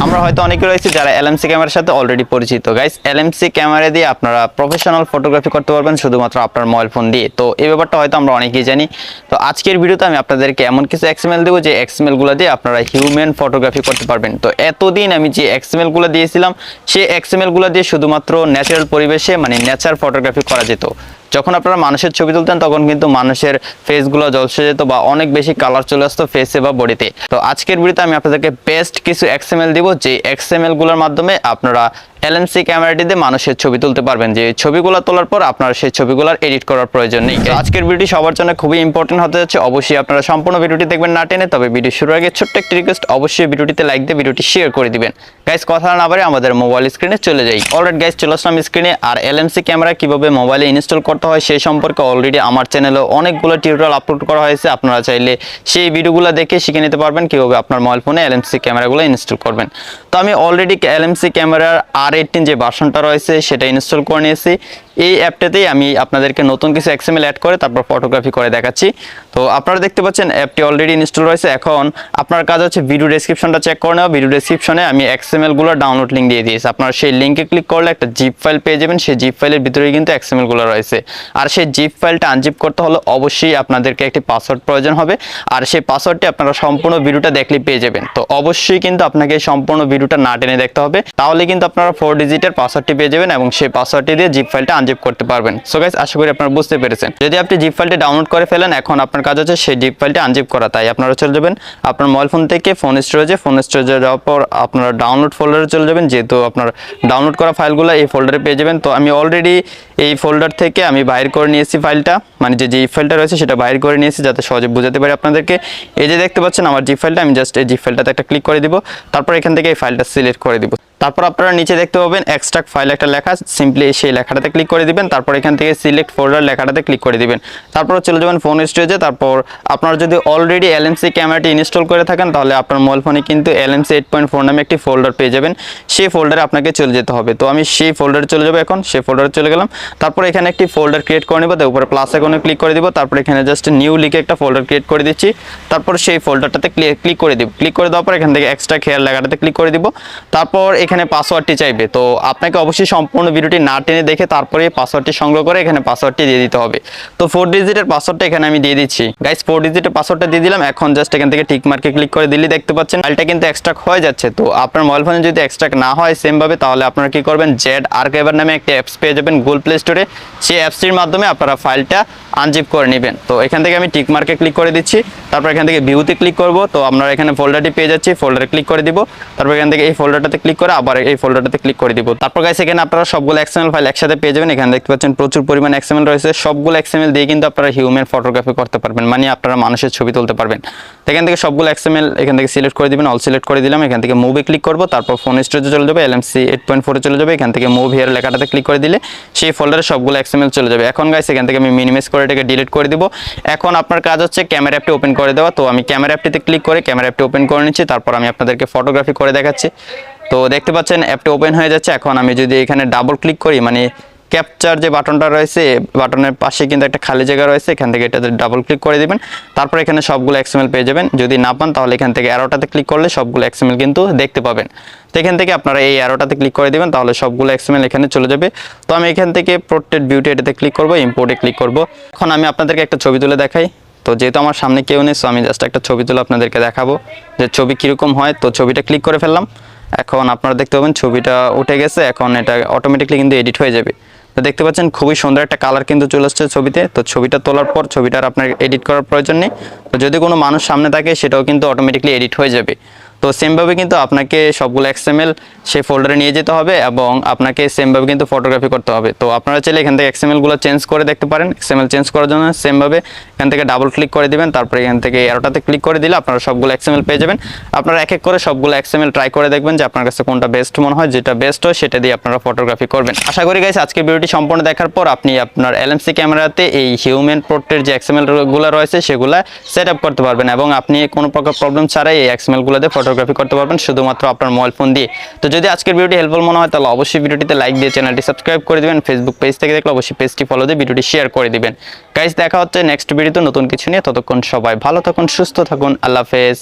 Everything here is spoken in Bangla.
আমরা হয়তো অনেকে রয়েছে যারা এলএমসি ক্যামেরার সাথে অলরেডি পরিচিত। গাইস, এলএমসি ক্যামেরা দিয়ে আপনারা প্রফেশনাল ফটোগ্রাফি করতে পারবেন শুধুমাত্র আপনার মোবাইল ফোন দিয়ে। তো এই ব্যাপারটা হয়তো আমরা অনেকেই জানি। তো আজকের ভিডিওতে আমি আপনাদেরকে এমন কিছু এক্সএমএল দেবো যে এক্সএমএল দিয়ে আপনারা হিউম্যান ফটোগ্রাফি করতে পারবেন। তো এতদিন আমি যে এক্সএমএল দিয়েছিলাম সেই এক্সএমএল দিয়ে শুধুমাত্র ন্যাচারাল পরিবেশে মানে নেচার ফটোগ্রাফি করা যেত। যখন আপনারা মানুষের ছবি তুলতেন তখন কিন্তু মানুষের ফেসগুলো ঝলসে যেত বা অনেক বেশি কালার চলে আসতো ফেসে বা বডিতে। তো আজকের ভিডিওতে আমি আপনাদেরকে বেস্ট কিছু এক্সএমএল দিব যে এক্সএমএল গুলোর মাধ্যমে আপনারা এলএমসি ক্যামেরাটি দিয়ে মানুষের ছবি তুলতে পারবেন, যে ছবিগুলো তোলার পর আপনার সেই ছবিগুলোর এডিট করার প্রয়োজন নেই। তো আজকের ভিডিওটি সবার জন্য খুবই ইম্পর্টেন্ট হতে যাচ্ছে। অবশ্যই আপনারা সম্পূর্ণ ভিডিওটি দেখবেন না টেনে। তবে ভিডিও শুরুর আগে ছোট্ট একটি রিকোয়েস্ট, অবশ্যই ভিডিওটিতে লাইক দিয়ে ভিডিওটি শেয়ার করে দিবেন। গাইস, কথা না বাড়িয়ে আমাদের মোবাইল স্ক্রিনে চলে যাই। অলরাইট গাইস, চলে আসলাম স্ক্রিনে। আর এলএমসি ক্যামেরা কিভাবে মোবাইলে ইনস্টল করতে হয় সেই সম্পর্কে অলরেডি আমার চ্যানেলে অনেকগুলো টিউটোরিয়াল আপলোড করা হয়েছে। আপনারা চাইলে সেই ভিডিওগুলো দেখে শিখে নিতে পারবেন কিভাবে আপনার মোবাইল ফোনে এলএমসি ক্যামেরাগুলো ইনস্টল করবেন। তো আমি অলরেডি এলএমসি ক্যামেরার R18 যে ভার্সনটা রয়েছে সেটা ইনস্টল করে নিয়েছি। এই অ্যাপটাতেই আমি আপনাদেরকে নতুন কিছু এক্সএমএল অ্যাড করে তারপর ফটোগ্রাফি করে দেখাচ্ছি। তো আপনারা দেখতে পাচ্ছেন অ্যাপটি অলরেডি ইনস্টল রয়েছে। এখন আপনার কাজ হচ্ছে ভিডিও ডেসক্রিপশনটা চেক করে নেওয়া। ভিডিও ডেসক্রিপশনে আমি এক্সএমএল গুলো ডাউনলোড লিঙ্ক দিয়ে দিয়েছি। আপনারা সেই লিঙ্কে ক্লিক করলে একটা জিপ ফাইল পেয়ে যাবেন। সেই জিপ ফাইলের ভিতরেই কিন্তু এক্সএমএল গুলো রয়েছে। আর সেই জিপ ফাইলটা আনজিপ করতে হলে অবশ্যই আপনাদেরকে একটি পাসওয়ার্ড প্রয়োজন হবে। আর সেই পাসওয়ার্ডটি আপনারা সম্পূর্ণ ভিডিওটা দেখলে পেয়ে যাবেন। তো অবশ্যই কিন্তু আপনাকে সম্পূর্ণ ভিডিওটা না টেনে দেখতে হবে, তাহলে কিন্তু আপনারা 4 ডিজিটের পাসওয়ার্ডটি পেয়ে যাবেন এবং সেই পাসওয়ার্ডটি দিয়ে জিপ ফাইলটা আনজিপ করতে পারবেন। সো গাইস, আশা করি আপনারা বুঝতে পেরেছেন। যদি আপনি জিপ ফাইলটি ডাউনলোড করে ফেলেন, এখন আপনার কাজ হচ্ছে সেই জিপ ফাইলটি আনজিপ করা। তাই আপনারা চলে যাবেন আপনার মোবাইল ফোন থেকে ফোন স্টোরেজে যাওয়ার পর আপনারা ডাউনলোড ফোল্ডারে চলে যাবেন। যেহেতু আপনার ডাউনলোড করা ফাইলগুলো এই ফোল্ডারে পেয়ে যাবেন। তো আমি অলরেডি এই ফোল্ডার থেকে আমি বাইর করে নিয়েছি ফাইলটা, মানে যে জিপ ফাইলটা রয়েছে সেটা বাইর করে নিয়েছি যাতে সহজে বুঝাতে পারি আপনাদেরকে। এই যে দেখতে পাচ্ছেন আমার জিপ ফাইলটা, আমি জাস্ট এই জিপ ফাইলটাতে একটা ক্লিক করে দিব। তারপর এখান থেকে এই ফাইলটা সিলেক্ট করে দিব। তারপর আপনারা নিচে দেখতে পাবেন এক্সট্রাক্ট ফাইল একটা লেখা, সিম্পলি সেই লেখাটাতে ক্লিক করে দিবেন। তারপর এখান থেকে সিলেক্ট ফোল্ডার লেখাটাতে ক্লিক করে দিবেন। তারপর চলে যাবেন ফোন স্টোরেজে। তারপর আপনারা যদি অলরেডি এলএমসি ক্যামেরাটি ইনস্টল করে থাকেন তাহলে আপনার মোবাইল ফোনে কিন্তু LMC8.4 নামে একটি ফোল্ডার পেয়ে যাবেন। সেই ফোল্ডারে আপনাকে চলে যেতে হবে। তো আমি সেই ফোল্ডারে চলে যাব। এখন সেই ফোল্ডারে চলে গেলাম। তারপর এখানে একটি ফোল্ডার ক্রিয়েট করে নেব। তার উপরে প্লাস আইকনে ক্লিক করে দিব। তারপর এখানে জাস্ট নিউ লিখে একটা ফোল্ডার ক্রিয়েট করে দিচ্ছি। তারপর সেই ফোল্ডারটাতে ক্লিক করে দিব। ক্লিক করে দেওয়ার পর এখান থেকে এক্সট্রাক্ট হেয়ার লেখাটাতে ক্লিক করে দিব। তারপর এখানে পাসওয়ার্ডটি চাইবে। তো আপনাকে অবশ্যই সম্পূর্ণ ভিডিওটি না টেনে দেখে তারপরে পাসওয়ার্ডটি সংগ্রহ করে এখানে পাসওয়ার্ডটি দিয়ে দিতে হবে। তো 4 ডিজিটের পাসওয়ার্ডটা এখানে আমি দিয়ে দিচ্ছি। গাইস, 4 ডিজিটের পাসওয়ার্ডটা দিয়ে দিলাম। এখন জাস্ট এখান থেকে টিক মার্কে ক্লিক করে দিলে দেখতে পাচ্ছেন ফাইলটা কিন্তু এক্সট্রাক্ট হয়ে যাচ্ছে। তো আপনার মোবাইল ফোনে যদি এক্সট্রাক্ট না হয় সেম ভাবে, তাহলে আপনারা কি করবেন, জেড আর্কাইভার নামে একটা অ্যাপস পেয়ে যাবেন গুগল প্লে স্টোরে। সেই অ্যাপসটির মাধ্যমে আপনারা ফাইলটা আনজিপ করে নেবেন। তো এখান থেকে আমি টিক মার্কে ক্লিক করে দিচ্ছি। তারপর এখান থেকে ভিউতে ক্লিক করব। তো আমরা এখানে ফোল্ডারটি পেয়ে যাচ্ছি, ফোল্ডারে ক্লিক করে দিব। তারপর এখান থেকে এই ফোল্ডারটাতে ক্লিক করে আবার এই ফোল্ডারটাতে ক্লিক করে দিব। তারপর গাইস, এখানে আপনারা সবগুলো এক্সএমএল ফাইল একসাথে পেয়ে যাবেন। এখানে দেখতে পাচ্ছেন প্রচুর পরিমাণ এক্সএমএল রয়েছে। সবগুলো এক্সএমএল দিয়ে কিন্তু আপনারা হিউম্যান ফটোগ্রাফি করতে পারবেন, মানে আপনারা মানুষের ছবি তুলতে পারবেন। তো এখান থেকে সবগুলো এক্সএমএল এখান থেকে সিলেক্ট করে দিবেন। অল সিলেক্ট করে দিলাম। এখান থেকে মুভে ক্লিক করব। তারপর ফোন স্টোরেজে চলে যাবে, LMC8.4 এ চলে যাবে। এখান থেকে মুভ হিয়ার লেখাটাতে ক্লিক করে দিলে সেই ফোল্ডারে সবগুলো এক্সএমএল চলে যাবে। এখন গাইস, এখান থেকে আমি মিনিমাইজ করে এটাকে ডিলিট করে দিব। এখন আপনার কাজ হচ্ছে ক্যামেরা অ্যাপটি ওপেন করে দেওয়া। তো আমি ক্যামেরা অ্যাপটিতে ক্লিক করে ক্যামেরা অ্যাপটি ওপেন করে নিচ্ছি। তারপর আমি আপনাদেরকে ফটোগ্রাফি করে দেখাচ্ছি। তো দেখতে পাচ্ছেন অ্যাপটি ওপেন হয়ে যাচ্ছে। এখন আমি যদি এখানে ডাবল ক্লিক করি, মানে ক্যাপচার যে বাটনটা রয়েছে বাটনের পাশে কিন্তু একটা খালি জায়গা রয়েছে, এখান থেকে এটাতে ডাবল ক্লিক করে দিবেন। তারপর এখানে সবগুলো এক্সএমএল পেয়ে যাবেন। যদি না পান তাহলে এখান থেকে অ্যারোটাতে ক্লিক করলে সবগুলো এক্সএমএল কিন্তু দেখতে পাবেন। তো এখান থেকে আপনারা এই অ্যারোটাতে ক্লিক করে দিবেন, তাহলে সবগুলো এক্সএমএল এখানে চলে যাবে। তো আমি এখান থেকে পোর্ট্রেট বিউটি এটাতে ক্লিক করব, ইম্পোর্টে ক্লিক করব। এখন আমি আপনাদেরকে একটা ছবি তুলে দেখাই। তো যেহেতু আমার সামনে কেউ নেই, সো আমি জাস্ট একটা ছবি তুলে আপনাদেরকে দেখাবো যে ছবি কীরকম হয়। তো ছবিটা ক্লিক করে ফেললাম। এখন আপনারা দেখতে পাবেন ছবিটা উঠে গেছে। এখন এটা অটোমেটিকলি কিন্তু এডিট হয়ে যাবে। তো দেখতে পাচ্ছেন খুবই সুন্দর একটা কালার কিন্তু চলে আসছে ছবিতে। তো ছবিটা তোলার পর ছবিটার আপনার এডিট করার প্রয়োজন নেই। তো যদি কোনো মানুষ সামনে থাকে সেটাও কিন্তু অটোমেটিকলি এডিট হয়ে যাবে। তো সেমভাবে কিন্তু আপনাকে সবগুলো এক্সএমএল সেই ফোল্ডারে নিয়ে যেতে হবে এবং আপনাকে সেমভাবে কিন্তু ফটোগ্রাফি করতে হবে। তো আপনারা চাইলে এখান থেকে এক্সএমএলগুলো চেঞ্জ করে দেখতে পারেন। এক্সএমএল চেঞ্জ করার জন্য সেমভাবে এখান থেকে ডাবল ক্লিক করে দিবেন। তারপরে এখান থেকে অ্যারোটাতে ক্লিক করে দিলে আপনারা সবগুলো এক্সএমএল পেয়ে যাবেন। আপনারা এক এক করে সবগুলো এক্সএমএল ট্রাই করে দেখবেন যে আপনার কাছে কোনটা বেস্ট মনে হয়। যেটা বেস্ট হয় সেটা দিয়ে আপনারা ফটোগ্রাফি করবেন। আশা করি গাইস, আজকের ভিডিওটি সম্পূর্ণ দেখার পর আপনি আপনার এলএমসি ক্যামেরাতে এই হিউম্যান পোর্ট্রেট যে এক্সএমএলগুলো রয়েছে সেগুলো সেট আপ করতে পারবেন এবং আপনি কোনো প্রকার প্রবলেম ছাড়াই এই এক্সএমএলগুলো দিয়ে ফটোগ্রাফি করতে পারবেন শুধুমাত্র আপনার মোবাইল ফোন দিয়ে। তো যদি আজকের ভিডিওটি হেল্পফুল মনে হয় তাহলে অবশ্যই ভিডিওটিতে লাইক দিয়ে চ্যানেলটি সাবস্ক্রাইব করে দিবেন। ফেসবুক পেজ থেকে দেখলে অবশ্যই পেজটি ফলো দিয়ে ভিডিওটি শেয়ার করে দিবেন। গাইস, দেখা হচ্ছে নেক্সট ভিডিওতে নতুন কিছু নিয়ে। ততক্ষণ সবাই ভালো থাকুন, সুস্থ থাকুন। আল্লাহ হাফেজ।